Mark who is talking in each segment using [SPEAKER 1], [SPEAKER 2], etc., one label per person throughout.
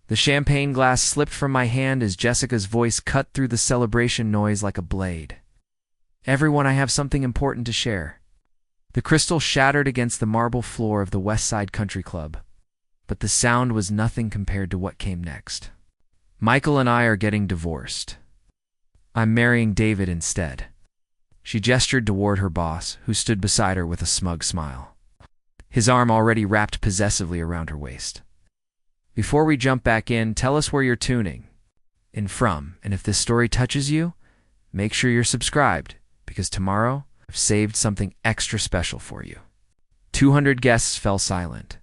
[SPEAKER 1] The champagne glass slipped from my hand as Jessica's voice cut through the celebration noise like a blade. "Everyone, I have something important to share." The crystal shattered against the marble floor of the Westside Country Club, but the sound was nothing compared to what came next. "Michael and I are getting divorced. I'm marrying David instead." She gestured toward her boss, who stood beside her with a smug smile, his arm already wrapped possessively around her waist. "Before we jump back in, tell us where you're tuning in from, and if this story touches you, make sure you're subscribed, because tomorrow I've saved something extra special for you." 200 guests fell silent.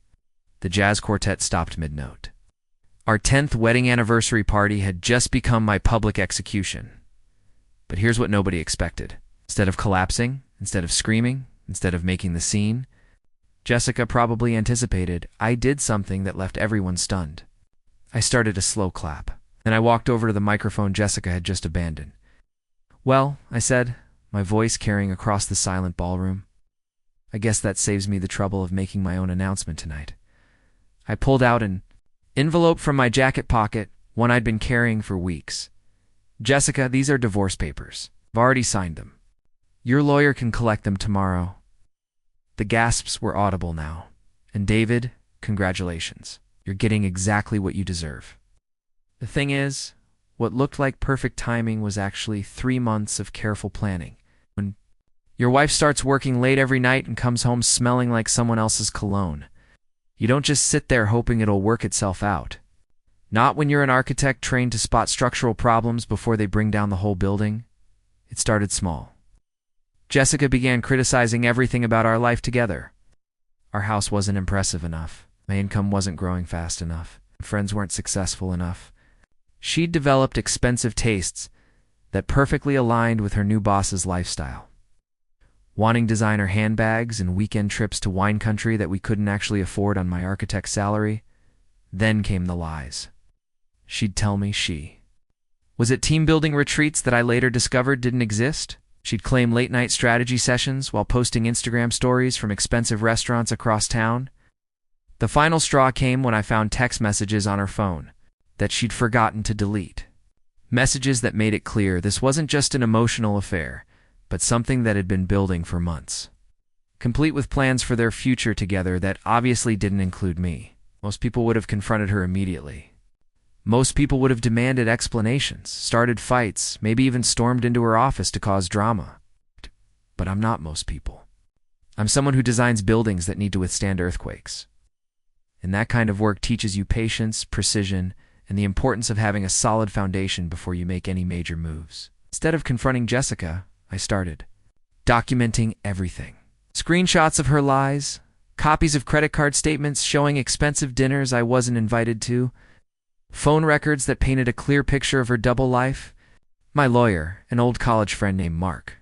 [SPEAKER 1] The jazz quartet stopped mid-note. Our 10th wedding anniversary party had just become my public execution. But here's what nobody expected. Instead of collapsing, instead of screaming, instead of making the scene, Jessica probably anticipated, I did something that left everyone stunned. I started a slow clap. Then I walked over to the microphone Jessica had just abandoned. "Well," I said, my voice carrying across the silent ballroom, "I guess that saves me the trouble of making my own announcement tonight." I pulled out an envelope from my jacket pocket, one I'd been carrying for weeks. "Jessica, these are divorce papers. I've already signed them. Your lawyer can collect them tomorrow." The gasps were audible now. "And David, congratulations. You're getting exactly what you deserve." The thing is, what looked like perfect timing was actually 3 months of careful planning. When your wife starts working late every night and comes home smelling like someone else's cologne, you don't just sit there hoping it'll work itself out. Not when you're an architect trained to spot structural problems before they bring down the whole building. It started small. Jessica began criticizing everything about our life together. Our house wasn't impressive enough. My income wasn't growing fast enough. Friends weren't successful enough. She'd developed expensive tastes that perfectly aligned with her new boss's lifestyle. Wanting designer handbags and weekend trips to wine country that we couldn't actually afford on my architect's salary. Then came the lies. She'd tell me she was at team-building retreats that I later discovered didn't exist. She'd claim late-night strategy sessions while posting Instagram stories from expensive restaurants across town. The final straw came when I found text messages on her phone that she'd forgotten to delete. Messages that made it clear this wasn't just an emotional affair, but something that had been building for months, complete with plans for their future together that obviously didn't include me. Most people would have confronted her immediately. Most people would have demanded explanations, started fights, maybe even stormed into her office to cause drama. But I'm not most people. I'm someone who designs buildings that need to withstand earthquakes. And that kind of work teaches you patience, precision, and the importance of having a solid foundation before you make any major moves. Instead of confronting Jessica, I started documenting everything. Screenshots of her lies, copies of credit card statements showing expensive dinners I wasn't invited to, phone records that painted a clear picture of her double life. My lawyer, an old college friend named Mark,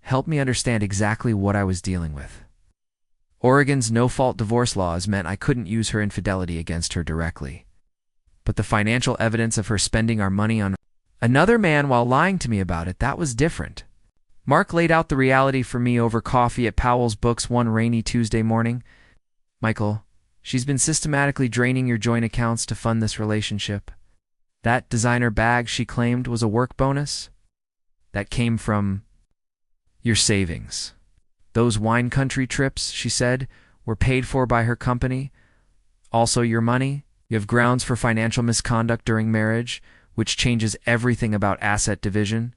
[SPEAKER 1] helped me understand exactly what I was dealing with. Oregon's no-fault divorce laws meant I couldn't use her infidelity against her directly. But the financial evidence of her spending our money on another man while lying to me about it, that was different. Mark laid out the reality for me over coffee at Powell's Books one rainy Tuesday morning. "Michael, she's been systematically draining your joint accounts to fund this relationship. That designer bag she claimed was a work bonus that came from your savings. Those wine country trips," she said, "were paid for by her company. Also your money. You have grounds for financial misconduct during marriage, which changes everything about asset division."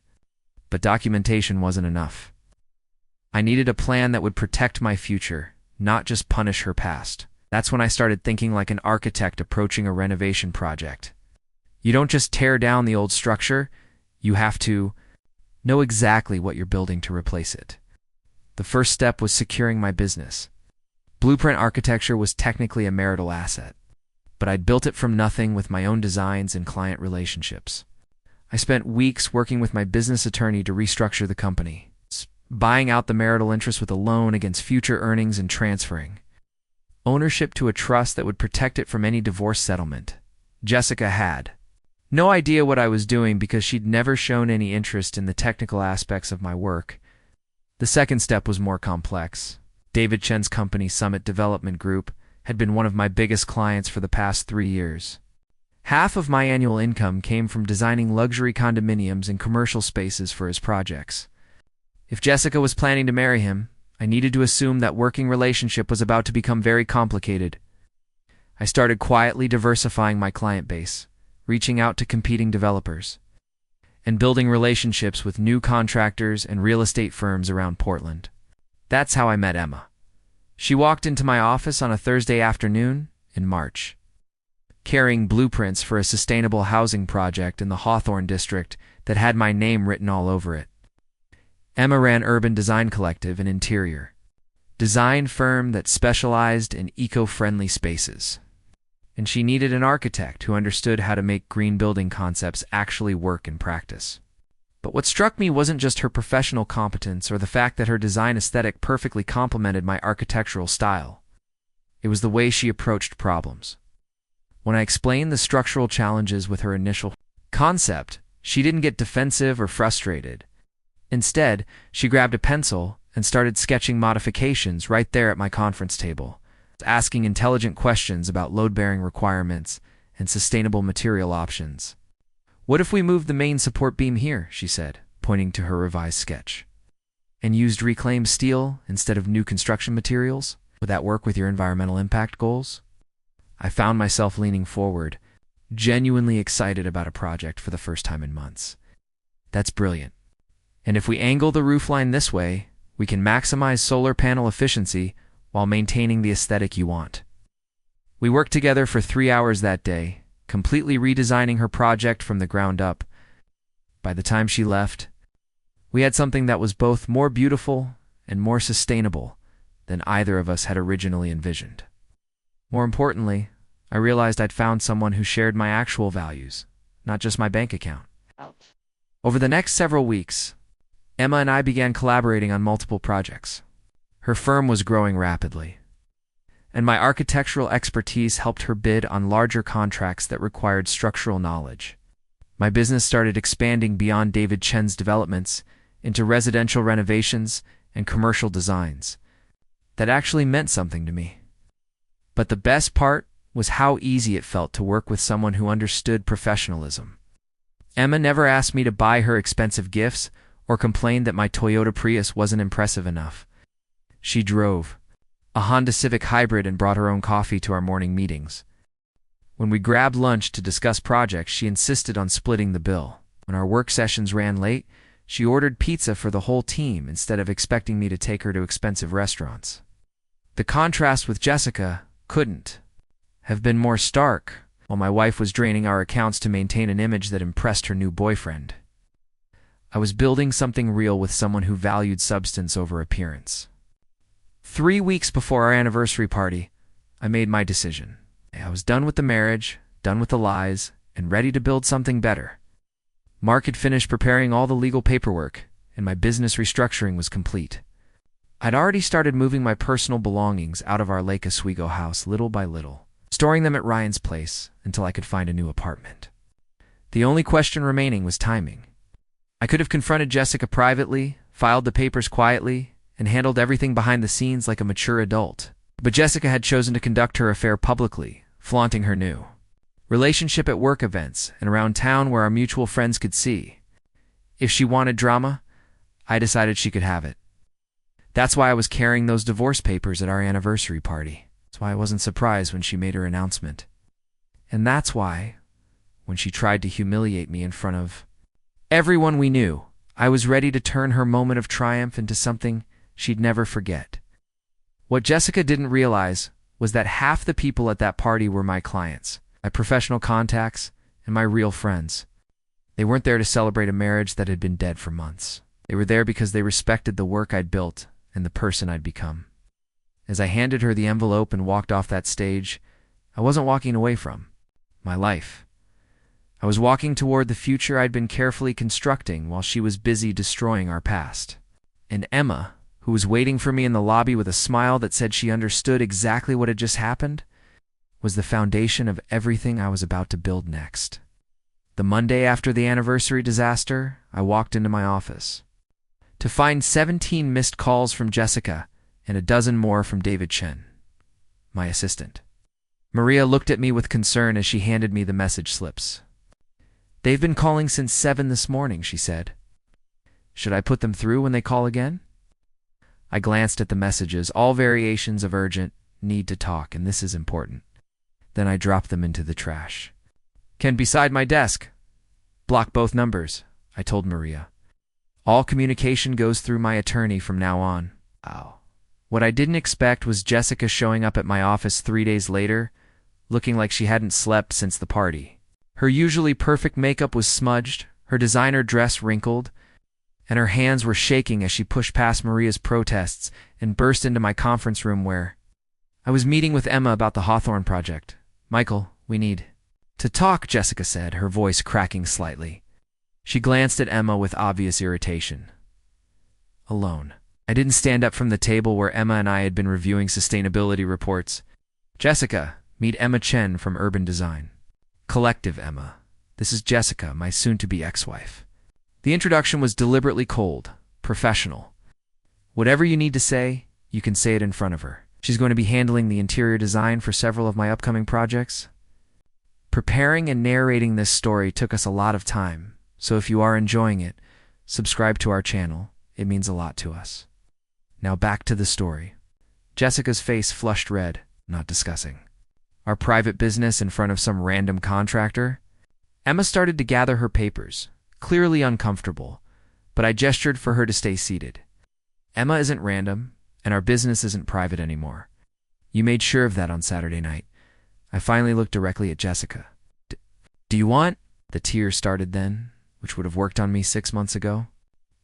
[SPEAKER 1] But documentation wasn't enough. I needed a plan that would protect my future, not just punish her past. That's when I started thinking like an architect approaching a renovation project. You don't just tear down the old structure, you have to know exactly what you're building to replace it. The first step was securing my business. Blueprint architecture was technically a marital asset, but I'd built it from nothing with my own designs and client relationships. I spent weeks working with my business attorney to restructure the company, buying out the marital interest with a loan against future earnings and transferring ownership to a trust that would protect it from any divorce settlement. Jessica had no idea what I was doing because she'd never shown any interest in the technical aspects of my work. The second step was more complex. David Chen's company, Summit Development Group, had been one of my biggest clients for the past 3 years. Half of my annual income came from designing luxury condominiums and commercial spaces for his projects. If Jessica was planning to marry him, I needed to assume that working relationship was about to become very complicated. I started quietly diversifying my client base, reaching out to competing developers, and building relationships with new contractors and real estate firms around Portland. That's how I met Emma. She walked into my office on a Thursday afternoon in March, carrying blueprints for a sustainable housing project in the Hawthorne district that had my name written all over it. Emma ran Urban Design Collective, an interior design firm that specialized in eco-friendly spaces. And she needed an architect who understood how to make green building concepts actually work in practice. But what struck me wasn't just her professional competence or the fact that her design aesthetic perfectly complemented my architectural style. It was the way she approached problems. When I explained the structural challenges with her initial concept, she didn't get defensive or frustrated. Instead, she grabbed a pencil and started sketching modifications right there at my conference table, asking intelligent questions about load-bearing requirements and sustainable material options. "What if we moved the main support beam here?" she said, pointing to her revised sketch, "and used reclaimed steel instead of new construction materials? Would that work with your environmental impact goals?" I found myself leaning forward, genuinely excited about a project for the first time in months. "That's brilliant. And if we angle the roofline this way, we can maximize solar panel efficiency while maintaining the aesthetic you want." We worked together for 3 hours that day, completely redesigning her project from the ground up. By the time she left, we had something that was both more beautiful and more sustainable than either of us had originally envisioned. More importantly, I realized I'd found someone who shared my actual values, not just my bank account. Over the next several weeks, Emma and I began collaborating on multiple projects. Her firm was growing rapidly, and my architectural expertise helped her bid on larger contracts that required structural knowledge. My business started expanding beyond David Chen's developments into residential renovations and commercial designs. That actually meant something to me. But the best part was how easy it felt to work with someone who understood professionalism. Emma never asked me to buy her expensive gifts or complained that my Toyota Prius wasn't impressive enough. She drove a Honda Civic Hybrid and brought her own coffee to our morning meetings. When we grabbed lunch to discuss projects, she insisted on splitting the bill. When our work sessions ran late, she ordered pizza for the whole team instead of expecting me to take her to expensive restaurants. The contrast with Jessica couldn't have been more stark, while my wife was draining our accounts to maintain an image that impressed her new boyfriend. I was building something real with someone who valued substance over appearance. 3 weeks before our anniversary party, I made my decision. I was done with the marriage, done with the lies, and ready to build something better. Mark had finished preparing all the legal paperwork, and my business restructuring was complete. I'd already started moving my personal belongings out of our Lake Oswego house little by little, storing them at Ryan's place until I could find a new apartment. The only question remaining was timing. I could have confronted Jessica privately, filed the papers quietly, and handled everything behind the scenes like a mature adult. But Jessica had chosen to conduct her affair publicly, flaunting her new relationship at work events and around town where our mutual friends could see. If she wanted drama, I decided she could have it. That's why I was carrying those divorce papers at our anniversary party. That's why I wasn't surprised when she made her announcement. And that's why, when she tried to humiliate me in front of everyone we knew, I was ready to turn her moment of triumph into something she'd never forget. What Jessica didn't realize was that half the people at that party were my clients, my professional contacts, and my real friends. They weren't there to celebrate a marriage that had been dead for months. They were there because they respected the work I'd built and the person I'd become. As I handed her the envelope and walked off that stage, I wasn't walking away from my life. I was walking toward the future I'd been carefully constructing while she was busy destroying our past. And Emma, who was waiting for me in the lobby with a smile that said she understood exactly what had just happened, was the foundation of everything I was about to build next. The Monday after the anniversary disaster, I walked into my office to find 17 missed calls from Jessica and a dozen more from David Chen, my assistant. Maria looked at me with concern as she handed me the message slips. "They've been calling since 7 this morning," she said. "Should I put them through when they call again?" I glanced at the messages, all variations of urgent, need to talk, and this is important. Then I dropped them into the trash. "Ken, beside my desk. Block both numbers," I told Maria. "All communication goes through my attorney from now on." Wow. What I didn't expect was Jessica showing up at my office 3 days later, looking like she hadn't slept since the party. Her usually perfect makeup was smudged, her designer dress wrinkled, and her hands were shaking as she pushed past Maria's protests and burst into my conference room where I was meeting with Emma about the Hawthorne project. "Michael, we need to talk," Jessica said, her voice cracking slightly. She glanced at Emma with obvious irritation. Alone. I didn't stand up from the table where Emma and I had been reviewing sustainability reports. "Jessica, meet Emma Chen from Urban Design." "Collective, Emma. This is Jessica, my soon-to-be ex-wife." The introduction was deliberately cold, professional. Whatever you need to say, you can say it in front of her. She's going to be handling the interior design for several of my upcoming projects. Preparing and narrating this story took us a lot of time, so if you are enjoying it, subscribe to our channel. It means a lot to us. Now back to the story. Jessica's face flushed red, not discussing. Our private business in front of some random contractor? Emma started to gather her papers, clearly uncomfortable, but I gestured for her to stay seated. "Emma isn't random, and our business isn't private anymore. You made sure of that on Saturday night." I finally looked directly at Jessica. Do you want?" The tears started then, which would have worked on me 6 months ago.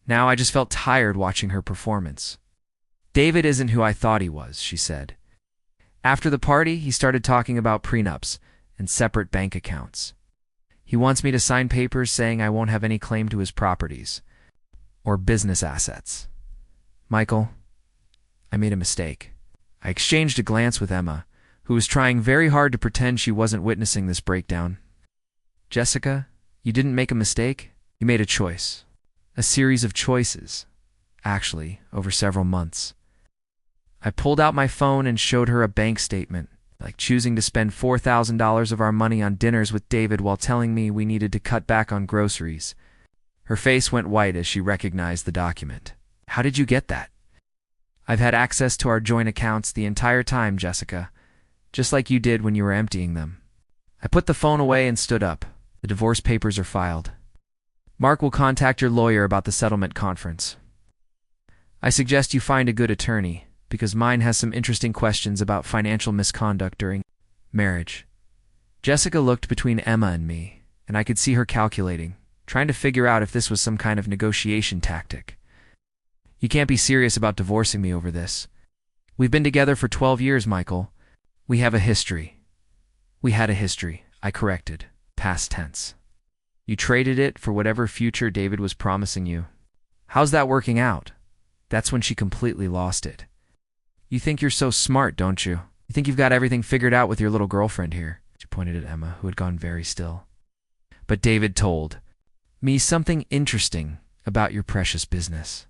[SPEAKER 1] Now I just felt tired watching her performance. "David isn't who I thought he was," she said. "After the party, he started talking about prenups and separate bank accounts. He wants me to sign papers saying I won't have any claim to his properties or business assets. Michael, I made a mistake." I exchanged a glance with Emma, who was trying very hard to pretend she wasn't witnessing this breakdown. "Jessica, you didn't make a mistake. You made a choice. A series of choices, actually, over several months." I pulled out my phone and showed her a bank statement, like choosing to spend $4,000 of our money on dinners with David while telling me we needed to cut back on groceries. Her face went white as she recognized the document. "How did you get that?" "I've had access to our joint accounts the entire time, Jessica, just like you did when you were emptying them." I put the phone away and stood up. "The divorce papers are filed. Mark will contact your lawyer about the settlement conference. I suggest you find a good attorney, because mine has some interesting questions about financial misconduct during marriage." Jessica looked between Emma and me, and I could see her calculating, trying to figure out if this was some kind of negotiation tactic. "You can't be serious about divorcing me over this. We've been together for 12 years, Michael. We have a history." "We had a history," I corrected, past tense. "You traded it for whatever future David was promising you. How's that working out?" That's when she completely lost it. "You think you're so smart, don't you? You think you've got everything figured out with your little girlfriend here." She pointed at Emma, who had gone very still. "But David told me something interesting about your precious business.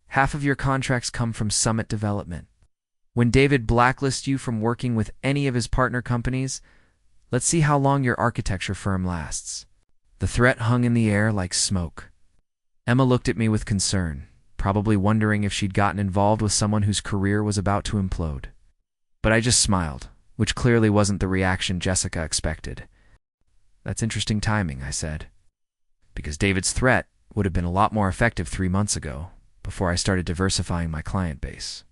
[SPEAKER 1] Half of your contracts come from Summit Development. When David blacklists you from working with any of his partner companies, let's see how long your architecture firm lasts." The threat hung in the air like smoke. Emma looked at me with concern, probably wondering if she'd gotten involved with someone whose career was about to implode. But I just smiled, which clearly wasn't the reaction Jessica expected. "That's interesting timing," I said, "because David's threat would have been a lot more effective 3 months ago, before I started diversifying my client base."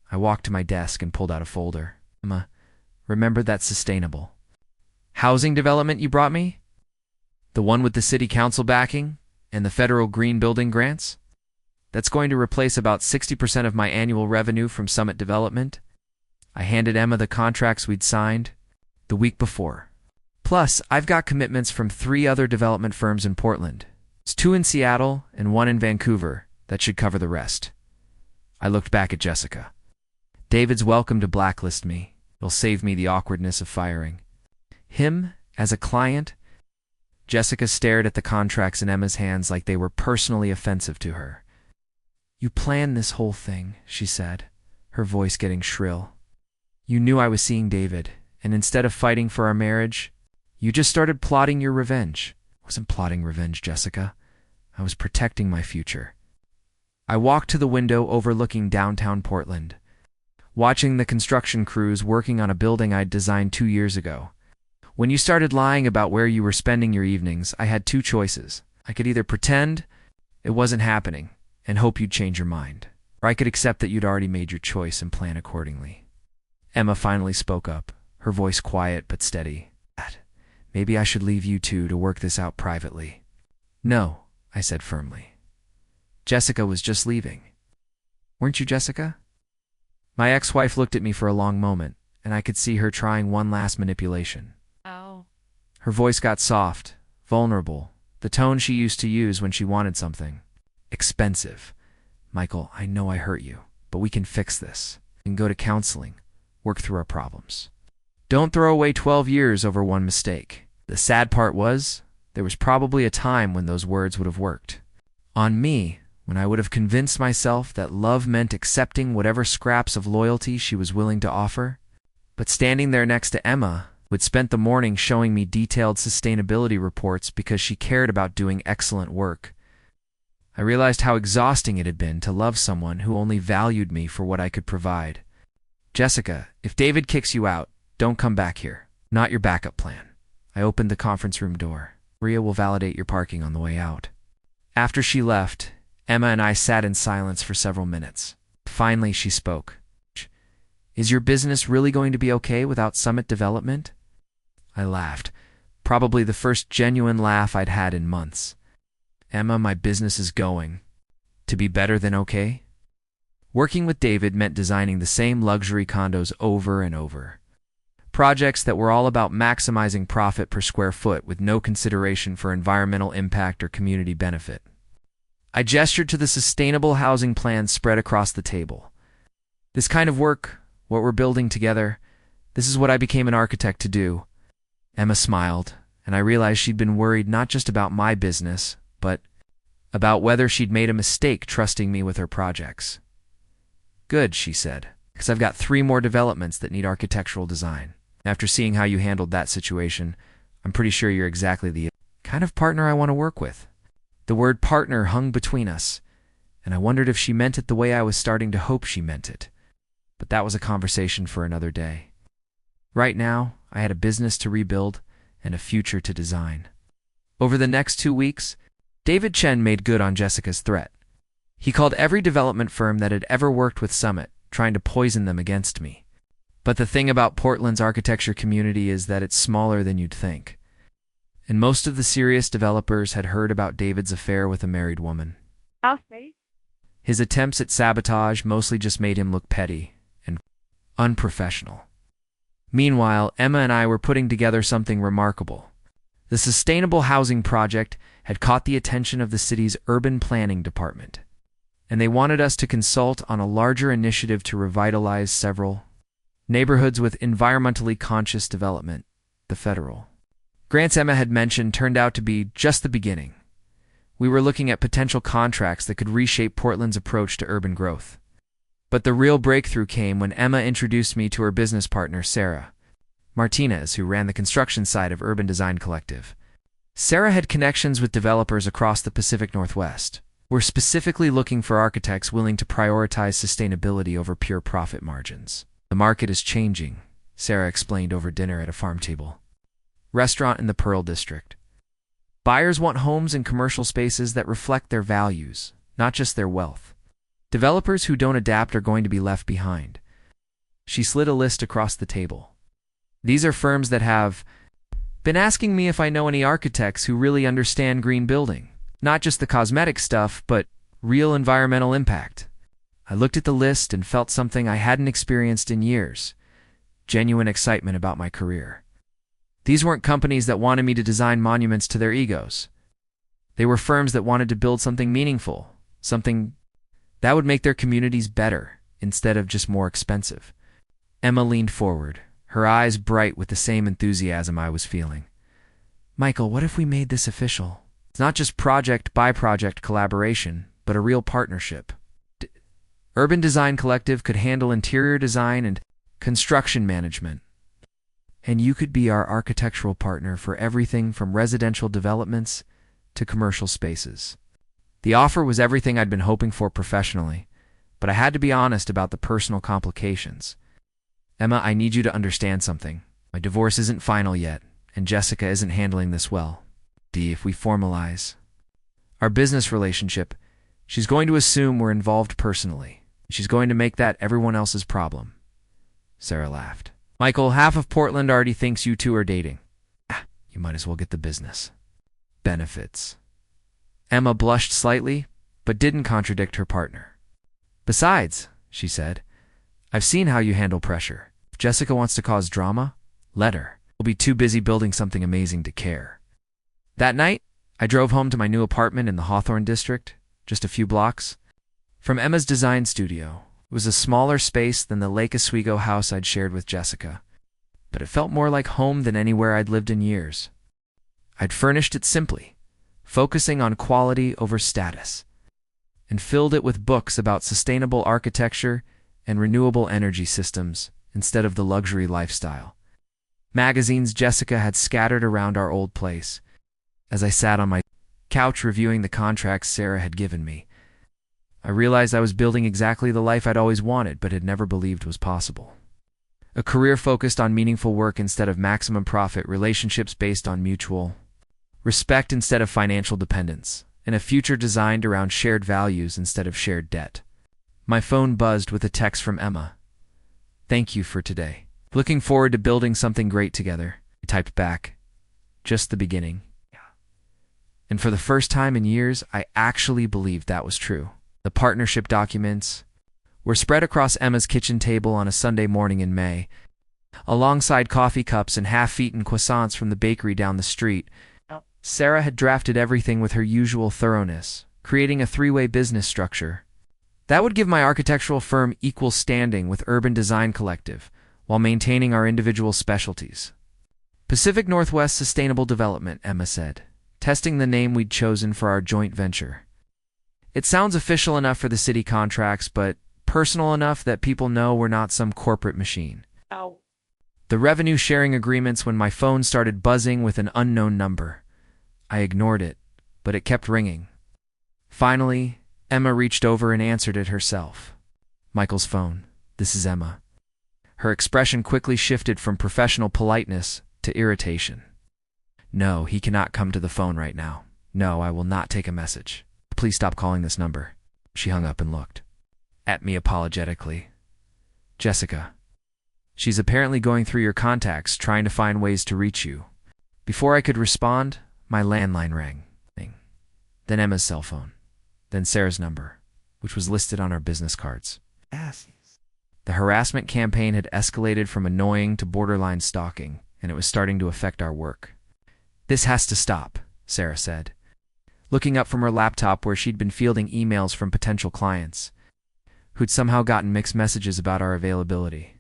[SPEAKER 1] I walked to my desk and pulled out a folder. "Emma, remember that sustainable housing development you brought me? The one with the city council backing and the federal green building grants? That's going to replace about 60% of my annual revenue from Summit Development." I handed Emma the contracts we'd signed the week before. "Plus, I've got commitments from 3 other development firms in Portland. It's 2 in Seattle and 1 in Vancouver. That should cover the rest." I looked back at Jessica. "David's welcome to blacklist me. It'll save me the awkwardness of firing him as a client." Jessica stared at the contracts in Emma's hands like they were personally offensive to her. "You planned this whole thing," she said, her voice getting shrill. "You knew I was seeing David, and instead of fighting for our marriage, you just started plotting your revenge. I wasn't plotting revenge, Jessica. I was protecting my future. I walked to the window overlooking downtown Portland, watching the construction crews working on a building I'd designed 2 years ago. When you started lying about where you were spending your evenings, I had two choices. I could either pretend it wasn't happening and hope you'd change your mind, or I could accept that you'd already made your choice and plan accordingly. Emma finally spoke up, her voice quiet but steady. Maybe I should leave you two to work this out privately. No, I said firmly. Jessica was just leaving. Weren't you, Jessica? My ex-wife looked at me for a long moment, and I could see her trying one last manipulation.
[SPEAKER 2] Oh.
[SPEAKER 1] Her voice got soft, vulnerable, the tone she used to use when she wanted something. Expensive. Michael, I know I hurt you, but we can fix this. We can go to counseling, work through our problems. Don't throw away 12 years over one mistake. The sad part was, there was probably a time when those words would have worked. On me, when I would have convinced myself that love meant accepting whatever scraps of loyalty she was willing to offer. But standing there next to Emma, who had spent the morning showing me detailed sustainability reports because she cared about doing excellent work, I realized how exhausting it had been to love someone who only valued me for what I could provide. Jessica, if David kicks you out, don't come back here. Not your backup plan. I opened the conference room door. Maria will validate your parking on the way out. After she left, Emma and I sat in silence for several minutes. Finally, she spoke. Is your business really going to be okay without Summit Development? I laughed, probably the first genuine laugh I'd had in months. Emma, my business is going to be better than okay. Working with David meant designing the same luxury condos over and over. Projects that were all about maximizing profit per square foot with no consideration for environmental impact or community benefit. I gestured to the sustainable housing plans spread across the table. This kind of work, what we're building together, this is what I became an architect to do. Emma smiled, and I realized she'd been worried not just about my business, but about whether she'd made a mistake trusting me with her projects. Good, she said, because I've got 3 more developments that need architectural design. After seeing how you handled that situation, I'm pretty sure you're exactly the kind of partner I want to work with. The word partner hung between us, and I wondered if she meant it the way I was starting to hope she meant it. But that was a conversation for another day. Right now, I had a business to rebuild and a future to design. Over the next 2 weeks, David Chen made good on Jessica's threat. He called every development firm that had ever worked with Summit, trying to poison them against me. But the thing about Portland's architecture community is that it's smaller than you'd think. And most of the serious developers had heard about David's affair with a married woman.
[SPEAKER 2] Okay.
[SPEAKER 1] His attempts at sabotage mostly just made him look petty and unprofessional. Meanwhile, Emma and I were putting together something remarkable. The Sustainable Housing Project had caught the attention of the city's urban planning department, and they wanted us to consult on a larger initiative to revitalize several neighborhoods with environmentally conscious development, the federal. Grants Emma had mentioned turned out to be just the beginning. We were looking at potential contracts that could reshape Portland's approach to urban growth. But the real breakthrough came when Emma introduced me to her business partner, Sarah Martinez, who ran the construction side of Urban Design Collective. Sarah had connections with developers across the Pacific Northwest. We're specifically looking for architects willing to prioritize sustainability over pure profit margins. The market is changing, Sarah explained over dinner at a farm table. Restaurant in the Pearl District. Buyers want homes and commercial spaces that reflect their values, not just their wealth. Developers who don't adapt are going to be left behind. She slid a list across the table. These are firms that have been asking me if I know any architects who really understand green building. Not just the cosmetic stuff, but real environmental impact. I looked at the list and felt something I hadn't experienced in years. Genuine excitement about my career. These weren't companies that wanted me to design monuments to their egos. They were firms that wanted to build something meaningful, something that would make their communities better, instead of just more expensive. Emma leaned forward, her eyes bright with the same enthusiasm I was feeling. Michael, what if we made this official? It's not just project-by-project collaboration, but a real partnership. Urban Design Collective could handle interior design and construction management. and you could be our architectural partner for everything from residential developments to commercial spaces. The offer was everything I'd been hoping for professionally, but I had to be honest about the personal complications. Emma, I need you to understand something. My divorce isn't final yet, and Jessica isn't handling this well. If we formalize our business relationship, she's going to assume we're involved personally. She's going to make that everyone else's problem. Sarah laughed. Michael, half of Portland already thinks you two are dating. You might as well get the business benefits. Emma blushed slightly, but didn't contradict her partner. Besides, she said, I've seen how you handle pressure. If Jessica wants to cause drama, let her. We'll be too busy building something amazing to care. That night, I drove home to my new apartment in the Hawthorne district, just a few blocks from Emma's design studio. It was a smaller space than the Lake Oswego house I'd shared with Jessica, but it felt more like home than anywhere I'd lived in years. I'd furnished it simply, focusing on quality over status, and filled it with books about sustainable architecture and renewable energy systems instead of the luxury lifestyle. Magazines Jessica had scattered around our old place. As I sat on my couch reviewing the contracts Sarah had given me, I realized I was building exactly the life I'd always wanted but had never believed was possible. A career focused on meaningful work instead of maximum profit, relationships based on mutual respect instead of financial dependence, and a future designed around shared values instead of shared debt. My phone buzzed with a text from Emma. Thank you for today. Looking forward to building something great together. I typed back, just the beginning. And for the first time in years, I actually believed that was true. The partnership documents were spread across Emma's kitchen table on a Sunday morning in May, alongside coffee cups and half-eaten croissants from the bakery down the street. Sarah had drafted everything with her usual thoroughness, creating a three-way business structure that would give my architectural firm equal standing with Urban Design Collective, while maintaining our individual specialties. Pacific Northwest Sustainable Development, Emma said, testing the name we'd chosen for our joint venture. It sounds official enough for the city contracts, but personal enough that people know we're not some corporate machine.
[SPEAKER 2] Ow.
[SPEAKER 1] The revenue sharing agreements when my phone started buzzing with an unknown number. I ignored it, but it kept ringing. Finally, Emma reached over and answered it herself. Michael's phone. This is Emma. Her expression quickly shifted from professional politeness to irritation. No, he cannot come to the phone right now. No, I will not take a message. Please stop calling this number. She hung up and looked at me apologetically. Jessica. She's apparently going through your contacts, trying to find ways to reach you. Before I could respond, my landline rang. Then Emma's cell phone. Then Sarah's number, which was listed on our business cards. The harassment campaign had escalated from annoying to borderline stalking, and it was starting to affect our work. This has to stop, Sarah said, looking up from her laptop where she'd been fielding emails from potential clients, who'd somehow gotten mixed messages about our availability.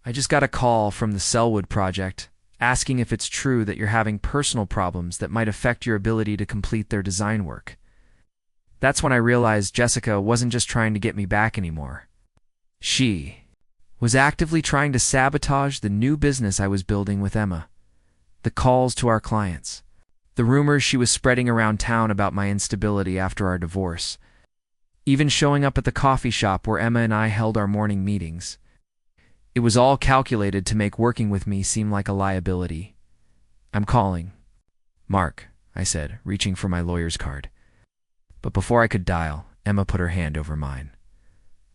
[SPEAKER 1] I just got a call from the Selwood project, asking if it's true that you're having personal problems that might affect your ability to complete their design work. That's when I realized Jessica wasn't just trying to get me back anymore. She was actively trying to sabotage the new business I was building with Emma. The calls to our clients, the rumors she was spreading around town about my instability after our divorce, even showing up at the coffee shop where Emma and I held our morning meetings. It was all calculated to make working with me seem like a liability. I'm calling. Mark, I said, reaching for my lawyer's card. But before I could dial, Emma put her hand over mine.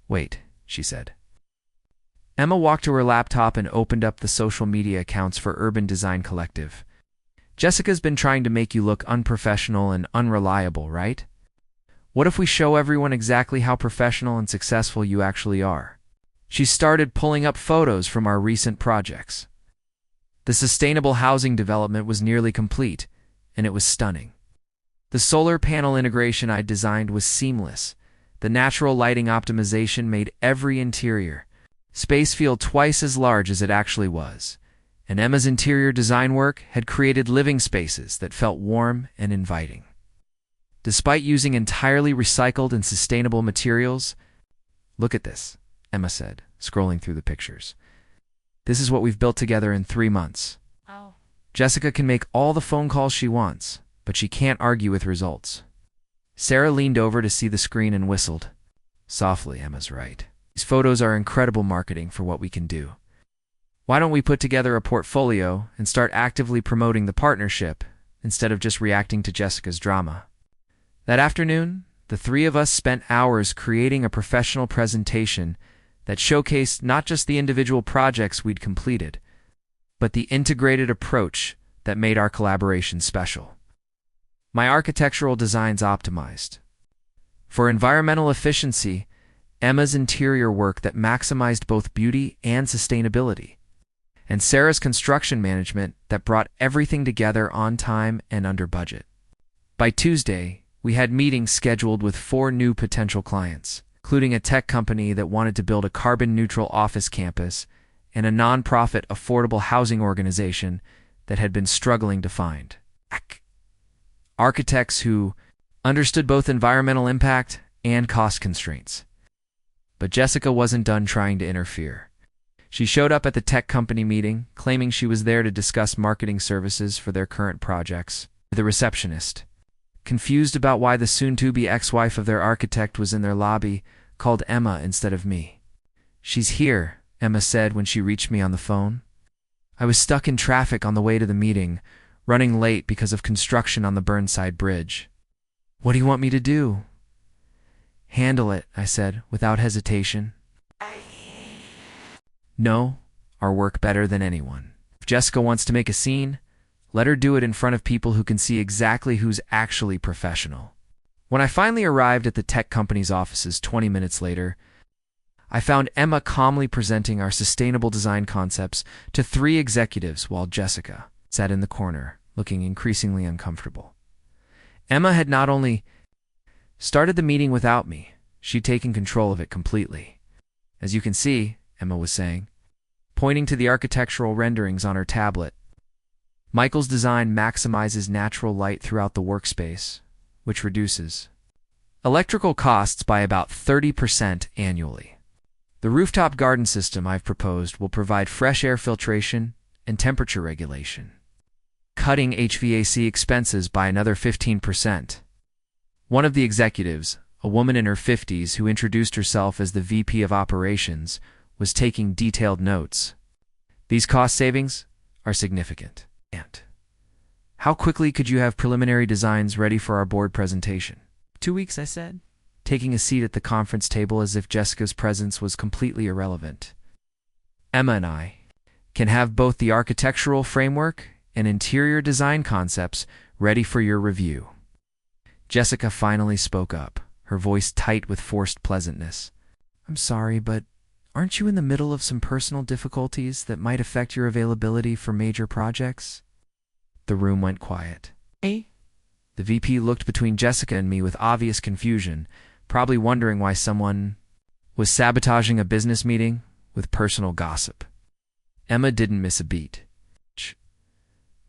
[SPEAKER 1] Wait, she said. Emma walked to her laptop and opened up the social media accounts for Urban Design Collective. Jessica's been trying to make you look unprofessional and unreliable, right? What if we show everyone exactly how professional and successful you actually are? She started pulling up photos from our recent projects. The sustainable housing development was nearly complete, and it was stunning. The solar panel integration I designed was seamless. The natural lighting optimization made every interior space feel twice as large as it actually was, and Emma's interior design work had created living spaces that felt warm and inviting. Despite using entirely recycled and sustainable materials, look at this, Emma said, scrolling through the pictures. This is what we've built together in 3 months.
[SPEAKER 2] Oh.
[SPEAKER 1] Jessica can make all the phone calls she wants, but she can't argue with results. Sarah leaned over to see the screen and whistled. Softly, Emma's right. These photos are incredible marketing for what we can do. Why don't we put together a portfolio and start actively promoting the partnership instead of just reacting to Jessica's drama? That afternoon, the three of us spent hours creating a professional presentation that showcased not just the individual projects we'd completed, but the integrated approach that made our collaboration special. My architectural designs optimized. For environmental efficiency, Emma's interior work that maximized both beauty and sustainability, and Sarah's construction management that brought everything together on time and under budget. By Tuesday, we had meetings scheduled with 4 new potential clients, including a tech company that wanted to build a carbon-neutral office campus and a nonprofit affordable housing organization that had been struggling to find architects who understood both environmental impact and cost constraints. But Jessica wasn't done trying to interfere. She showed up at the tech company meeting, claiming she was there to discuss marketing services for their current projects. The receptionist, confused about why the soon-to-be ex-wife of their architect was in their lobby, called Emma instead of me. "She's here," Emma said when she reached me on the phone. I was stuck in traffic on the way to the meeting, running late because of construction on the Burnside Bridge. "What do you want me to do?" "Handle it," I said, without hesitation. "No, our work better than anyone. If Jessica wants to make a scene, let her do it in front of people who can see exactly who's actually professional." When I finally arrived at the tech company's offices 20 minutes later, I found Emma calmly presenting our sustainable design concepts to 3 executives while Jessica sat in the corner, looking increasingly uncomfortable. Emma had not only started the meeting without me, she'd taken control of it completely. "As you can see," Emma was saying, pointing to the architectural renderings on her tablet, "Michael's design maximizes natural light throughout the workspace, which reduces electrical costs by about 30% annually. The rooftop garden system I've proposed will provide fresh air filtration and temperature regulation, cutting HVAC expenses by another 15%. One of the executives, a woman in her 50s who introduced herself as the VP of Operations, was taking detailed notes. "These cost savings are significant. And how quickly could you have preliminary designs ready for our board presentation?" 2 weeks, I said, taking a seat at the conference table as if Jessica's presence was completely irrelevant. "Emma and I can have both the architectural framework and interior design concepts ready for your review." Jessica finally spoke up, her voice tight with forced pleasantness. "I'm sorry, but aren't you in the middle of some personal difficulties that might affect your availability for major projects?" The room went quiet. "Eh?" The VP looked between Jessica and me with obvious confusion, probably wondering why someone was sabotaging a business meeting with personal gossip. Emma didn't miss a beat.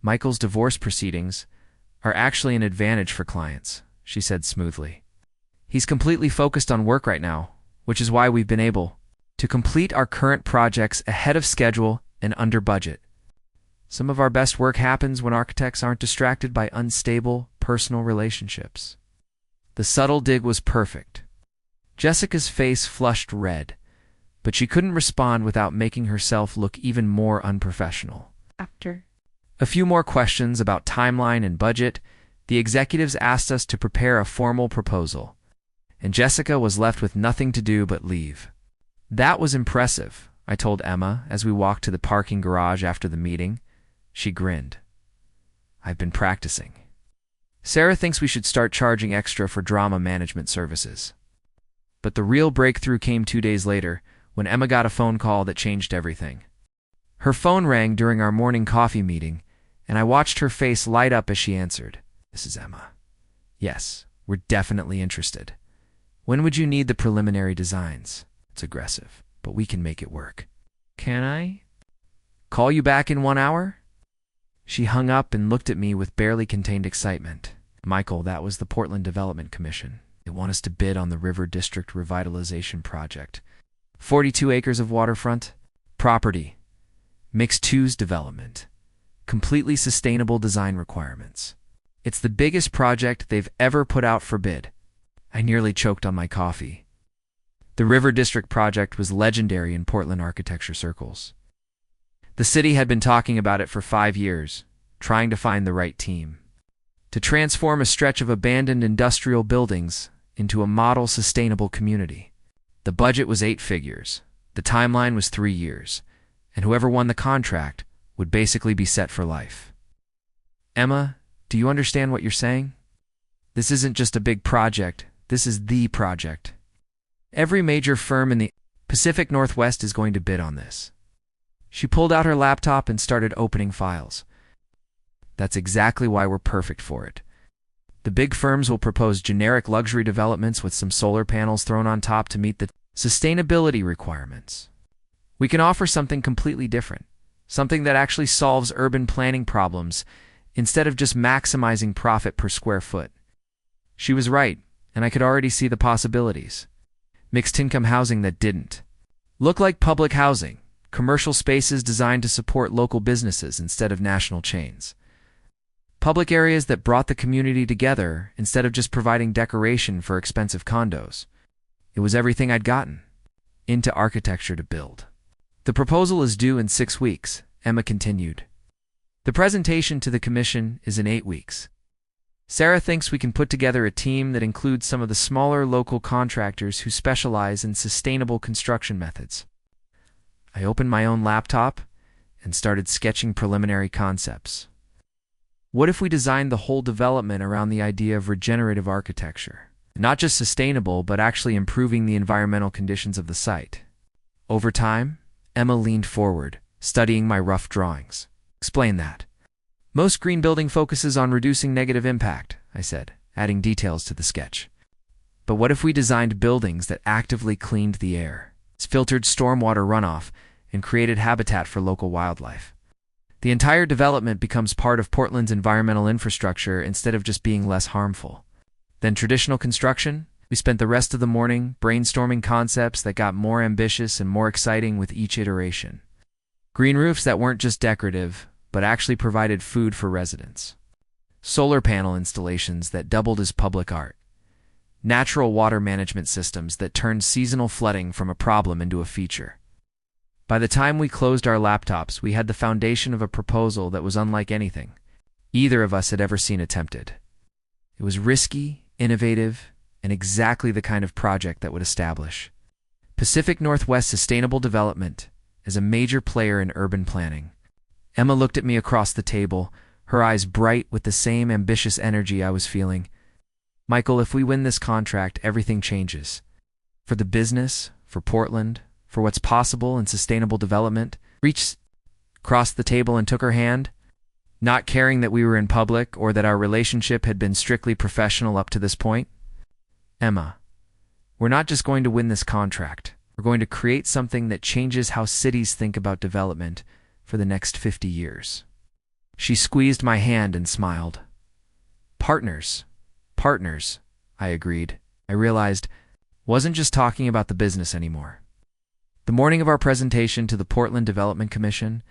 [SPEAKER 1] "Michael's divorce proceedings are actually an advantage for clients," she said smoothly. "He's completely focused on work right now, which is why we've been able to complete our current projects ahead of schedule and under budget. Some of our best work happens when architects aren't distracted by unstable personal relationships." The subtle dig was perfect. Jessica's face flushed red, but she couldn't respond without making herself look even more unprofessional.
[SPEAKER 2] After
[SPEAKER 1] a few more questions about timeline and budget, the executives asked us to prepare a formal proposal, and Jessica was left with nothing to do but leave. "That was impressive," I told Emma as we walked to the parking garage after the meeting. She grinned. "I've been practicing." Sarah thinks we should start charging extra for drama management services. But the real breakthrough came 2 days later, when Emma got a phone call that changed everything. Her phone rang during our morning coffee meeting, and I watched her face light up as she answered. "This is Emma." "Yes, we're definitely interested. When would you need the preliminary designs?" "It's aggressive, but we can make it work." "Can I call you back in 1 hour?" She hung up and looked at me with barely contained excitement. "Michael, that was the Portland Development Commission. They want us to bid on the River District Revitalization Project. 42 acres of waterfront property Mixed-use development. Completely sustainable design requirements. It's the biggest project they've ever put out for bid. I nearly choked on my coffee. The River District project was legendary in Portland architecture circles. The city had been talking about it for 5 years, trying to find the right team to transform a stretch of abandoned industrial buildings into a model sustainable community. The budget was 8 figures, the timeline was 3 years, and whoever won the contract would basically be set for life. Emma, do you understand what you're saying? This isn't just a big project, this is the project. Every major firm in the Pacific Northwest is going to bid on this. She pulled out her laptop and started opening files. That's exactly why we're perfect for it. The big firms will propose generic luxury developments with some solar panels thrown on top to meet the sustainability requirements. We can offer something completely different, something that actually solves urban planning problems instead of just maximizing profit per square foot. She was right, and I could already see the possibilities. Mixed-income housing that didn't look like public housing, commercial spaces designed to support local businesses instead of national chains. Public areas that brought the community together instead of just providing decoration for expensive condos. It was everything I'd gotten into architecture to build. The proposal is due in 6 weeks, Emma continued. The presentation to the commission is in 8 weeks. Sarah thinks we can put together a team that includes some of the smaller local contractors who specialize in sustainable construction methods. I opened my own laptop and started sketching preliminary concepts. What if we designed the whole development around the idea of regenerative architecture? Not just sustainable, but actually improving the environmental conditions of the site. Over time, Emma leaned forward, studying my rough drawings. Explain that. Most green building focuses on reducing negative impact, I said, adding details to the sketch. But what if we designed buildings that actively cleaned the air, filtered stormwater runoff, and created habitat for local wildlife? The entire development becomes part of Portland's environmental infrastructure instead of just being less harmful. Then traditional construction? We spent the rest of the morning brainstorming concepts that got more ambitious and more exciting with each iteration. Green roofs that weren't just decorative, but actually provided food for residents. Solar panel installations that doubled as public art. Natural water management systems that turned seasonal flooding from a problem into a feature. By the time we closed our laptops, we had the foundation of a proposal that was unlike anything either of us had ever seen attempted. It was risky, innovative, and exactly the kind of project that would establish Pacific Northwest Sustainable Development as a major player in urban planning. Emma looked at me across the table, her eyes bright with the same ambitious energy I was feeling. Michael, if we win this contract, everything changes. For the business, for Portland, for what's possible in sustainable development. Reached across the table and took her hand, not caring that we were in public or that our relationship had been strictly professional up to this point. Emma, we're not just going to win this contract. We're going to create something that changes how cities think about development for the next 50 years. She squeezed my hand and smiled. Partners, I agreed. I realized wasn't just talking about the business anymore. The morning of our presentation to the Portland Development Commission,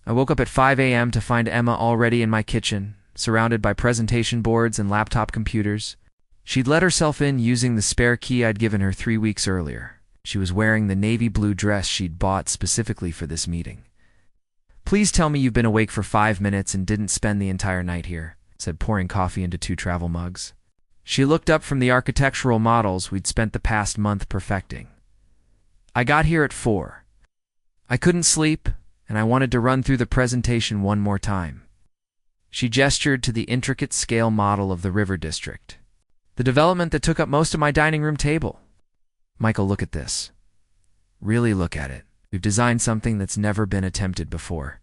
[SPEAKER 1] I woke up at 5 a.m. to find Emma already in my kitchen, surrounded by presentation boards and laptop computers. She'd let herself in using the spare key I'd given her 3 weeks earlier. She was wearing the navy blue dress she'd bought specifically for this meeting. Please tell me you've been awake for 5 minutes and didn't spend the entire night here, said, pouring coffee into 2 travel mugs. She looked up from the architectural models we'd spent the past month perfecting. I got here at 4. I couldn't sleep, and I wanted to run through the presentation one more time. She gestured to the intricate scale model of the River District, the development that took up most of my dining room table. Michael, look at this. Really look at it. We've designed something that's never been attempted before.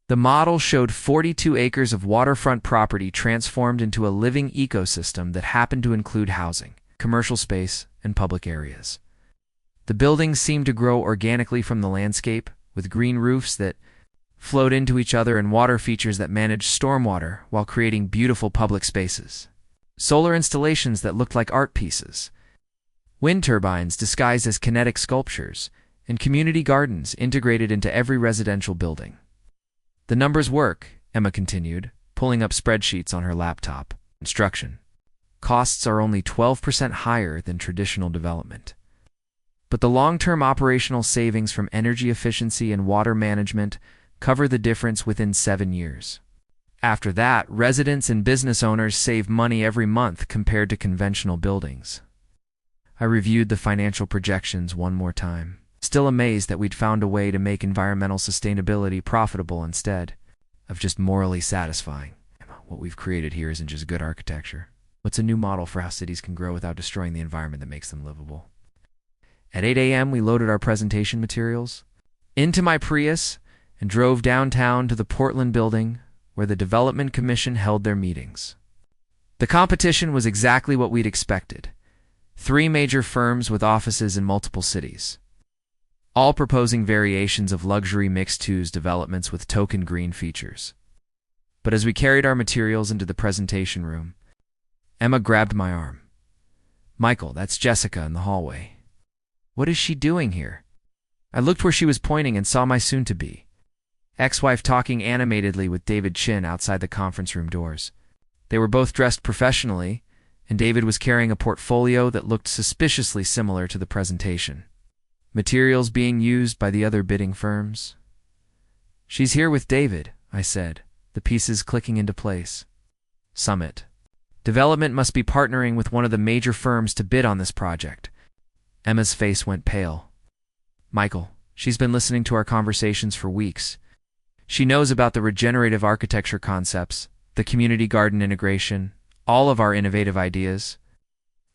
[SPEAKER 1] The model showed 42 acres of waterfront property transformed into a living ecosystem that happened to include housing, commercial space, and public areas. The buildings seemed to grow organically from the landscape, with green roofs that flowed into each other and water features that managed stormwater while creating beautiful public spaces. Solar installations that looked like art pieces. Wind turbines disguised as kinetic sculptures, and community gardens integrated into every residential building. The numbers work, Emma continued, pulling up spreadsheets on her laptop. Construction costs are only 12% higher than traditional development. But the long-term operational savings from energy efficiency and water management cover the difference within 7 years. After that, residents and business owners save money every month compared to conventional buildings. I reviewed the financial projections one more time, still amazed that we'd found a way to make environmental sustainability profitable instead of just morally satisfying. What we've created here isn't just good architecture. What's a new model for how cities can grow without destroying the environment that makes them livable? At 8 a.m., we loaded our presentation materials into my Prius and drove downtown to the Portland building where the Development Commission held their meetings. The competition was exactly what we'd expected. 3 major firms with offices in multiple cities, all proposing variations of luxury mixed-use developments with token green features. But as we carried our materials into the presentation room, Emma grabbed my arm. "Michael, that's Jessica in the hallway. What is she doing here?" I looked where she was pointing and saw my soon-to-be ex-wife talking animatedly with David Chin outside the conference room doors. They were both dressed professionally, and David was carrying a portfolio that looked suspiciously similar to the presentation. Materials being used by the other bidding firms. "She's here with David," I said, the pieces clicking into place. "Summit. Development must be partnering with one of the major firms to bid on this project." Emma's face went pale. "Michael, she's been listening to our conversations for weeks. She knows about the regenerative architecture concepts, the community garden integration, all of our innovative ideas.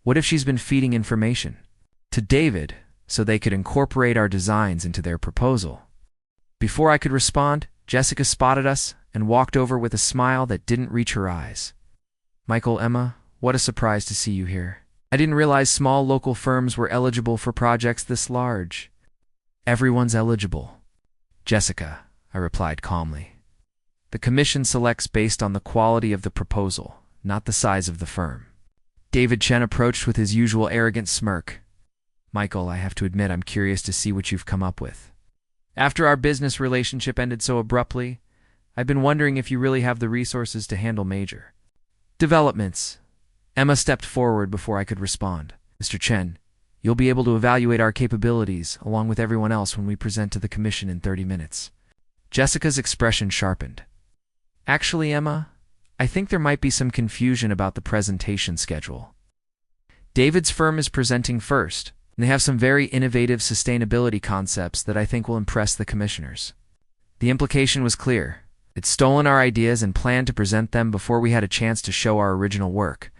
[SPEAKER 1] What if she's been feeding information to David so they could incorporate our designs into their proposal?" Before I could respond, Jessica spotted us and walked over with a smile that didn't reach her eyes. "Michael, Emma, what a surprise to see you here. I didn't realize small local firms were eligible for projects this large." "Everyone's eligible, Jessica," I replied calmly. "The commission selects based on the quality of the proposal, not the size of the firm." David Chen approached with his usual arrogant smirk. "Michael, I have to admit I'm curious to see what you've come up with. After our business relationship ended so abruptly, I've been wondering if you really have the resources to handle major developments." Emma stepped forward before I could respond. "Mr. Chen, you'll be able to evaluate our capabilities along with everyone else when we present to the commission in 30 minutes. Jessica's expression sharpened. "Actually, Emma, I think there might be some confusion about the presentation schedule. David's firm is presenting first, and they have some very innovative sustainability concepts that I think will impress the commissioners." The implication was clear. They'd stolen our ideas and planned to present them before we had a chance to show our original work.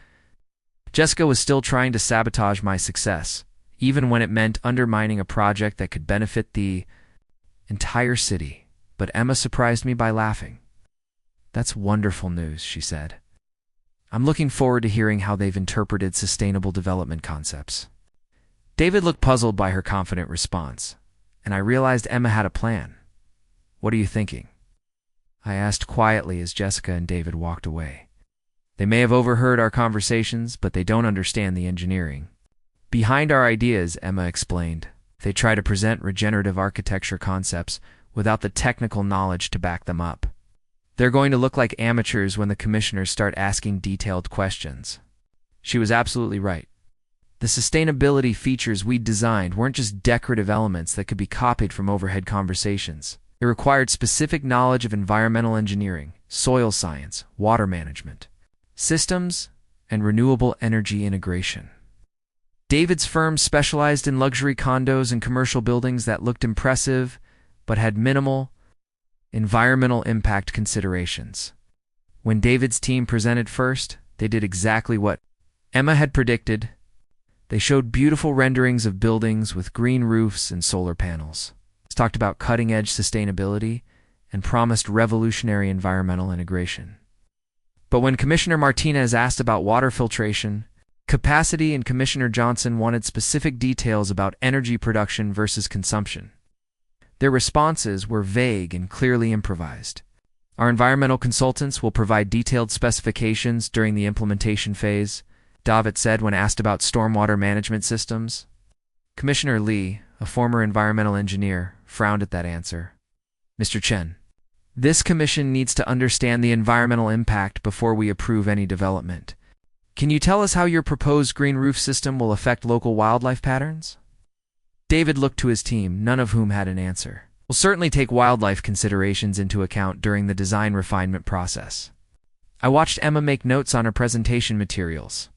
[SPEAKER 1] Jessica was still trying to sabotage my success, even when it meant undermining a project that could benefit the entire city. But Emma surprised me by laughing. "That's wonderful news," she said. "I'm looking forward to hearing how they've interpreted sustainable development concepts." David looked puzzled by her confident response, and I realized Emma had a plan. "What are you thinking?" I asked quietly as Jessica and David walked away. They may have overheard our conversations, but they don't understand the engineering behind our ideas, Emma explained. They try to present regenerative architecture concepts without the technical knowledge to back them up. They're going to look like amateurs when the commissioners start asking detailed questions. She was absolutely right. The sustainability features we designed weren't just decorative elements that could be copied from overhead conversations. It required specific knowledge of environmental engineering, soil science, water management, systems, and renewable energy integration. David's firm specialized in luxury condos and commercial buildings that looked impressive but had minimal environmental impact considerations. When David's team presented first, they did exactly what Emma had predicted. They showed beautiful renderings of buildings with green roofs and solar panels, talked about cutting-edge sustainability, and promised revolutionary environmental integration. But when Commissioner Martinez asked about water filtration capacity and Commissioner Johnson wanted specific details about energy production versus consumption, their responses were vague and clearly improvised. "Our environmental consultants will provide detailed specifications during the implementation phase," David said when asked about stormwater management systems. Commissioner Lee, a former environmental engineer, frowned at that answer. Mr. Chen, this commission needs to understand the environmental impact before we approve any development. Can you tell us how your proposed green roof system will affect local wildlife patterns? David looked to his team, none of whom had an answer. We'll certainly take wildlife considerations into account during the design refinement process. I watched Emma make notes on her presentation materials,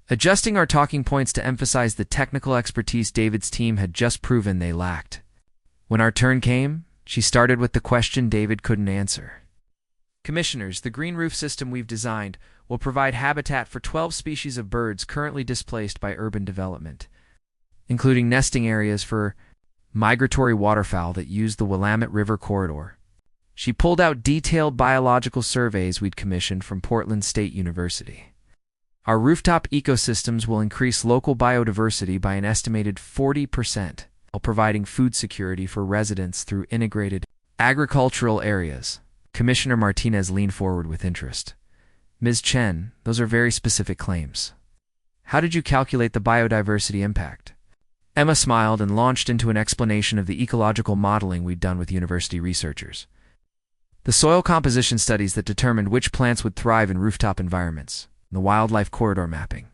[SPEAKER 1] adjusting our talking points to emphasize the technical expertise David's team had just proven they lacked. When our turn came, she started with the question David couldn't answer. Commissioners, the green roof system we've designed will provide habitat for 12 species of birds currently displaced by urban development, including nesting areas for migratory waterfowl that use the Willamette River corridor. She pulled out detailed biological surveys we'd commissioned from Portland State University. Our rooftop ecosystems will increase local biodiversity by an estimated 40%, while providing food security for residents through integrated agricultural areas. Commissioner Martinez leaned forward with interest. Ms. Chen, those are very specific claims. How did you calculate the biodiversity impact? Emma smiled and launched into an explanation of the ecological modeling we'd done with university researchers. The soil composition studies that determined which plants would thrive in rooftop environments, the wildlife corridor mapping.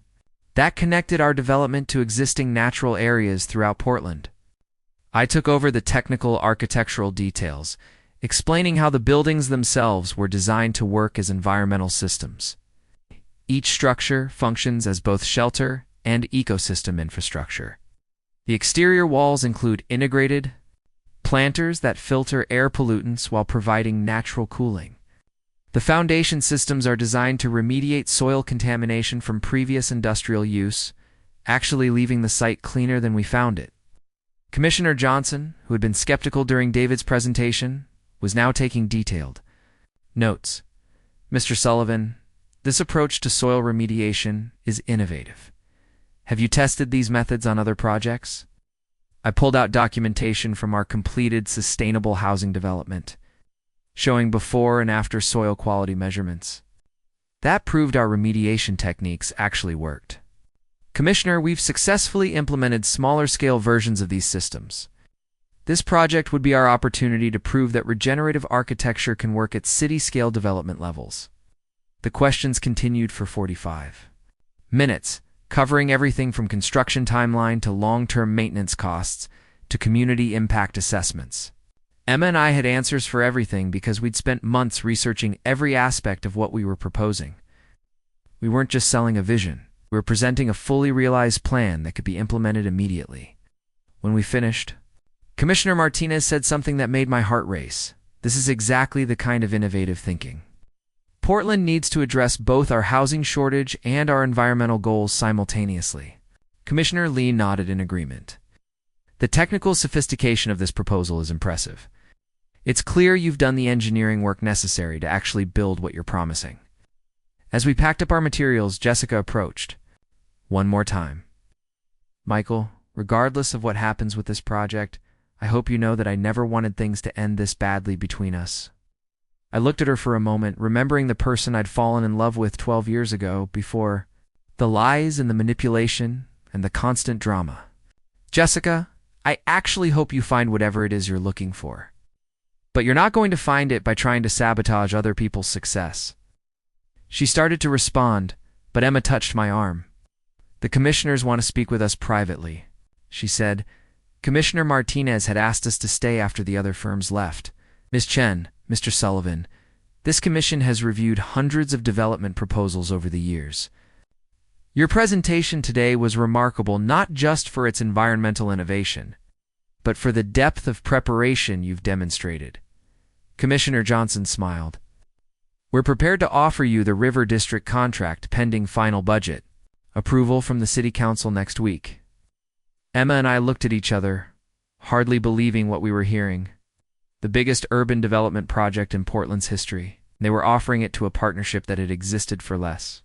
[SPEAKER 1] That connected our development to existing natural areas throughout Portland. I took over the technical architectural details, explaining how the buildings themselves were designed to work as environmental systems. Each structure functions as both shelter and ecosystem infrastructure. The exterior walls include integrated planters that filter air pollutants while providing natural cooling. The foundation systems are designed to remediate soil contamination from previous industrial use, actually leaving the site cleaner than we found it. Commissioner Johnson, who had been skeptical during David's presentation, was now taking detailed notes. Mr. Sullivan, this approach to soil remediation is innovative. Have you tested these methods on other projects? I pulled out documentation from our completed sustainable housing development, showing before and after soil quality measurements. That proved our remediation techniques actually worked. Commissioner, we've successfully implemented smaller-scale versions of these systems. This project would be our opportunity to prove that regenerative architecture can work at city-scale development levels. The questions continued for 45 minutes, covering everything from construction timeline to long-term maintenance costs to community impact assessments. Emma and I had answers for everything because we'd spent months researching every aspect of what we were proposing. We weren't just selling a vision. We were presenting a fully realized plan that could be implemented immediately. When we finished, Commissioner Martinez said something that made my heart race. This is exactly the kind of innovative thinking. Portland needs to address both our housing shortage and our environmental goals simultaneously. Commissioner Lee nodded in agreement. The technical sophistication of this proposal is impressive. It's clear you've done the engineering work necessary to actually build what you're promising. As we packed up our materials, Jessica approached. One more time. Michael, regardless of what happens with this project, I hope you know that I never wanted things to end this badly between us. I looked at her for a moment, remembering the person I'd fallen in love with 12 years ago, before the lies and the manipulation and the constant drama. Jessica, I actually hope you find whatever it is you're looking for. But you're not going to find it by trying to sabotage other people's success. She started to respond, but Emma touched my arm. The commissioners want to speak with us privately, she said. Commissioner Martinez had asked us to stay after the other firms left. Ms. Chen, Mr. Sullivan, this commission has reviewed hundreds of development proposals over the years. Your presentation today was remarkable not just for its environmental innovation, but for the depth of preparation you've demonstrated. Commissioner Johnson smiled. We're prepared to offer you the River District contract pending final budget approval from the City Council next week. Emma and I looked at each other, hardly believing what we were hearing. The biggest urban development project in Portland's history. They were offering it to a partnership that had existed for less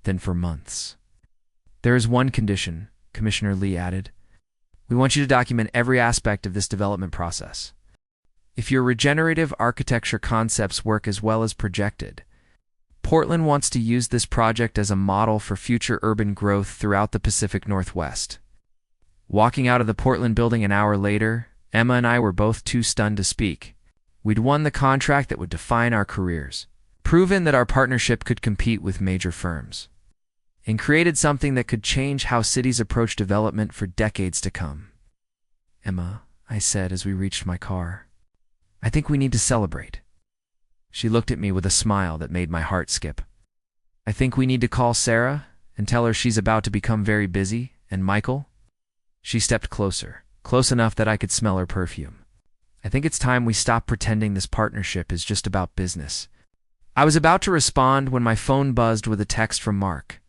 [SPEAKER 1] than for months. There is one condition, Commissioner Lee added. We want you to document every aspect of this development process. If your regenerative architecture concepts work as well as projected, Portland wants to use this project as a model for future urban growth throughout the Pacific Northwest. Walking out of the Portland building an hour later, Emma and I were both too stunned to speak. We'd won the contract that would define our careers, proven that our partnership could compete with major firms, and created something that could change how cities approach development for decades to come. "Emma," I said as we reached my car, "I think we need to celebrate." She looked at me with a smile that made my heart skip. "I think we need to call Sarah and tell her she's about to become very busy, and Michael." She stepped closer, close enough that I could smell her perfume. "I think it's time we stop pretending this partnership is just about business." I was about to respond when my phone buzzed with a text from Mark,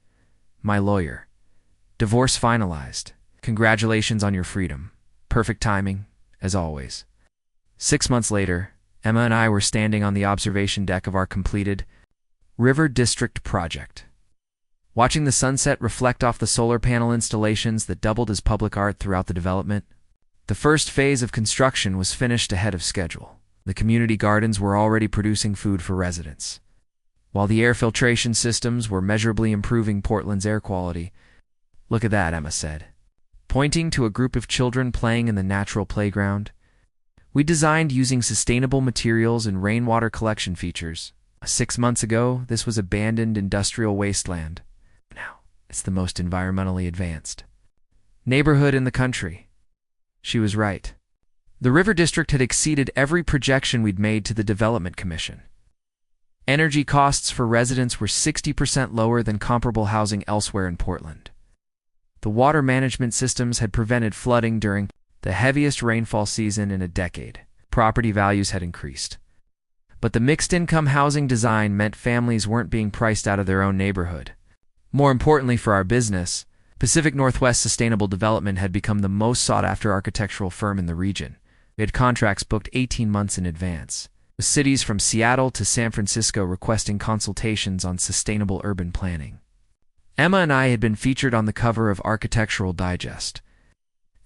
[SPEAKER 1] my lawyer. "Divorce finalized. Congratulations on your freedom. Perfect timing, as always." 6 months later, Emma and I were standing on the observation deck of our completed River District project, watching the sunset reflect off the solar panel installations that doubled as public art throughout the development. The first phase of construction was finished ahead of schedule. The community gardens were already producing food for residents, while the air filtration systems were measurably improving Portland's air quality. "Look at that," Emma said, pointing to a group of children playing in the natural playground. "We designed using sustainable materials and rainwater collection features. 6 months ago, this was abandoned industrial wasteland. Now, it's the most environmentally advanced neighborhood in the country." She was right. The River District had exceeded every projection we'd made to the Development Commission. Energy costs for residents were 60% lower than comparable housing elsewhere in Portland. The water management systems had prevented flooding during the heaviest rainfall season in a decade. Property values had increased. But the mixed-income housing design meant families weren't being priced out of their own neighborhood. More importantly for our business, Pacific Northwest Sustainable Development had become the most sought-after architectural firm in the region. We had contracts booked 18 months in advance, with cities from Seattle to San Francisco requesting consultations on sustainable urban planning. Emma and I had been featured on the cover of Architectural Digest,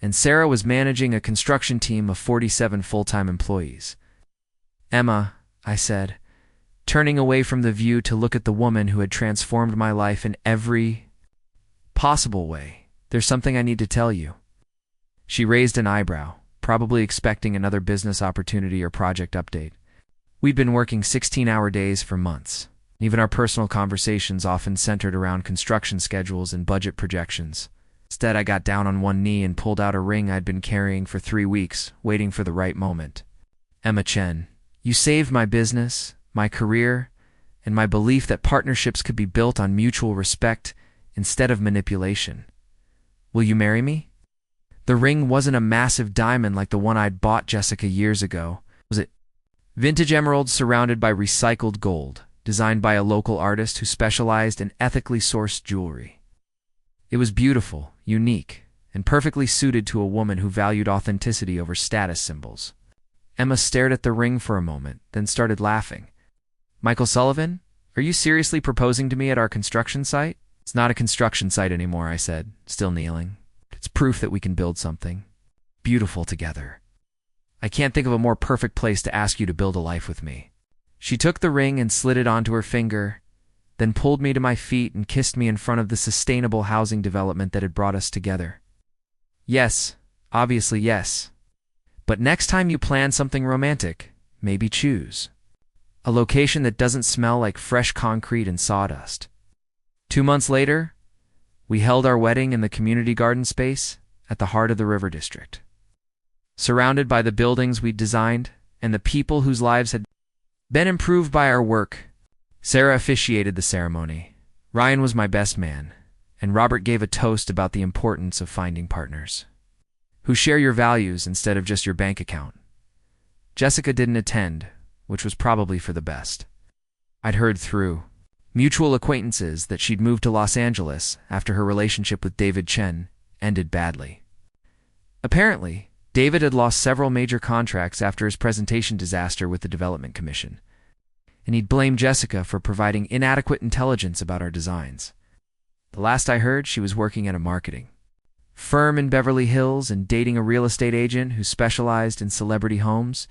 [SPEAKER 1] and Sarah was managing a construction team of 47 full-time employees. "Emma," I said, turning away from the view to look at the woman who had transformed my life in every possible way, "there's something I need to tell you." She raised an eyebrow, probably expecting another business opportunity or project update. We'd been working 16-hour days for months. Even our personal conversations often centered around construction schedules and budget projections. Instead, I got down on one knee and pulled out a ring I'd been carrying for 3 weeks, waiting for the right moment. "Emma Chen, you saved my business, my career, and my belief that partnerships could be built on mutual respect instead of manipulation. Will you marry me?" The ring wasn't a massive diamond like the one I'd bought Jessica years ago. Was it vintage emeralds surrounded by recycled gold, designed by a local artist who specialized in ethically sourced jewelry. It was beautiful, unique, and perfectly suited to a woman who valued authenticity over status symbols. Emma stared at the ring for a moment, then started laughing. "Michael Sullivan, are you seriously proposing to me at our construction site?" "It's not a construction site anymore," I said, still kneeling. "It's proof that we can build something beautiful together. I can't think of a more perfect place to ask you to build a life with me." She took the ring and slid it onto her finger, then pulled me to my feet and kissed me in front of the sustainable housing development that had brought us together. "Yes, obviously yes. But next time you plan something romantic, maybe choose a location that doesn't smell like fresh concrete and sawdust." 2 months later, we held our wedding in the community garden space at the heart of the River District. Surrounded by the buildings we'd designed and the people whose lives had been improved by our work, Sarah officiated the ceremony. Ryan was my best man, and Robert gave a toast about the importance of finding partners who share your values instead of just your bank account. Jessica didn't attend, which was probably for the best. I'd heard through mutual acquaintances that she'd moved to Los Angeles after her relationship with David Chen ended badly. Apparently, David had lost several major contracts after his presentation disaster with the Development Commission, and he'd blamed Jessica for providing inadequate intelligence about our designs. The last I heard, she was working at a marketing firm in Beverly Hills and dating a real estate agent who specialized in celebrity homes.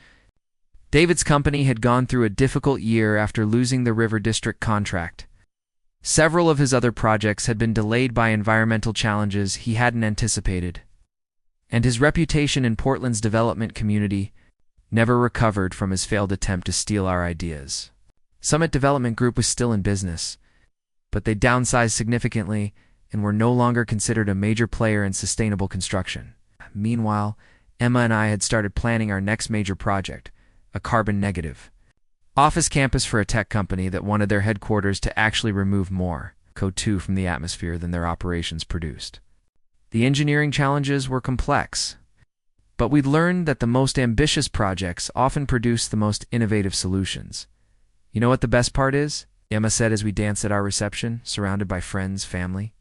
[SPEAKER 1] David's company had gone through a difficult year after losing the River District contract. Several of his other projects had been delayed by environmental challenges he hadn't anticipated. and his reputation in Portland's development community never recovered from his failed attempt to steal our ideas. Summit Development Group was still in business, but they downsized significantly and were no longer considered a major player in sustainable construction. Meanwhile, Emma and I had started planning our next major project, a carbon-negative office campus for a tech company that wanted their headquarters to actually remove more CO2 from the atmosphere than their operations produced. The engineering challenges were complex, but we learned that the most ambitious projects often produce the most innovative solutions. You know what the best part is? Emma said as we danced at our reception, surrounded by friends, family,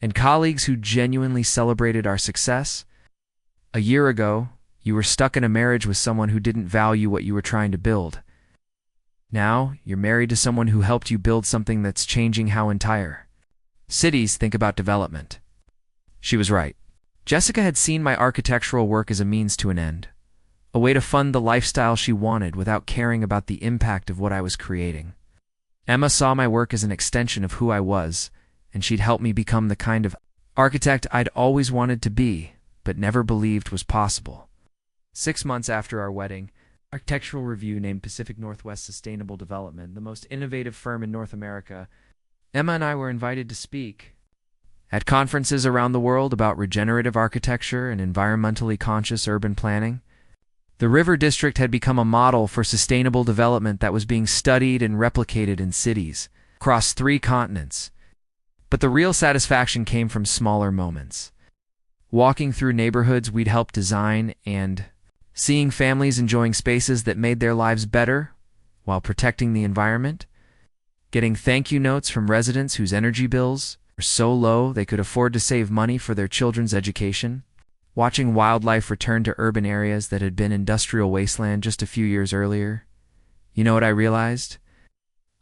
[SPEAKER 1] and colleagues who genuinely celebrated our success. A year ago, you were stuck in a marriage with someone who didn't value what you were trying to build. Now, you're married to someone who helped you build something that's changing how entire cities think about development. She was right. Jessica had seen my architectural work as a means to an end, a way to fund the lifestyle she wanted without caring about the impact of what I was creating. Emma saw my work as an extension of who I was, and she'd help me become the kind of architect I'd always wanted to be, but never believed was possible. 6 months after our wedding, Architectural Review named Pacific Northwest Sustainable Development the most innovative firm in North America. Emma and I were invited to speak at conferences around the world about regenerative architecture and environmentally conscious urban planning. The River District had become a model for sustainable development that was being studied and replicated in cities across 3 continents. But the real satisfaction came from smaller moments. Walking through neighborhoods we'd helped design and seeing families enjoying spaces that made their lives better while protecting the environment. Getting thank you notes from residents whose energy bills were so low they could afford to save money for their children's education. Watching wildlife return to urban areas that had been industrial wasteland just a few years earlier. You know what I realized?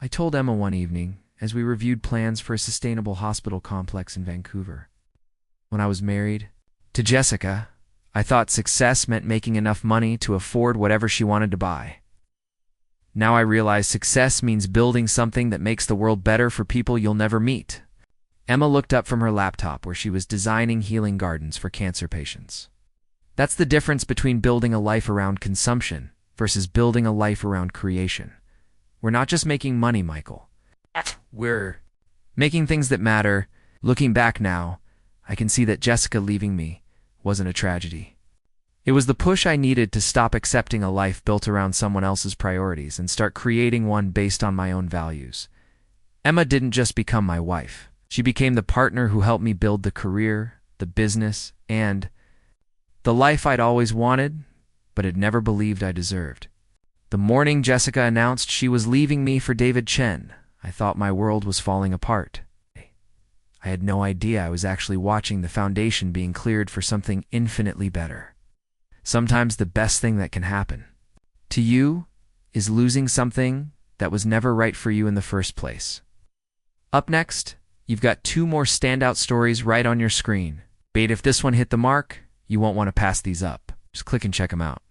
[SPEAKER 1] I told Emma one evening as we reviewed plans for a sustainable hospital complex in Vancouver. When I was married to Jessica, I thought success meant making enough money to afford whatever she wanted to buy. Now I realize success means building something that makes the world better for people you'll never meet. Emma looked up from her laptop where she was designing healing gardens for cancer patients. That's the difference between building a life around consumption versus building a life around creation. We're not just making money, Michael. We're making things that matter. Looking back now, I can see that Jessica leaving me wasn't a tragedy. It was the push I needed to stop accepting a life built around someone else's priorities and start creating one based on my own values. Emma didn't just become my wife. She became the partner who helped me build the career, the business, and the life I'd always wanted, but had never believed I deserved. The morning Jessica announced she was leaving me for David Chen, I thought my world was falling apart. I had no idea I was actually watching the foundation being cleared for something infinitely better. Sometimes the best thing that can happen to you is losing something that was never right for you in the first place. Up next, you've got 2 more standout stories right on your screen. But if this one hit the mark, you won't want to pass these up. Just click and check them out.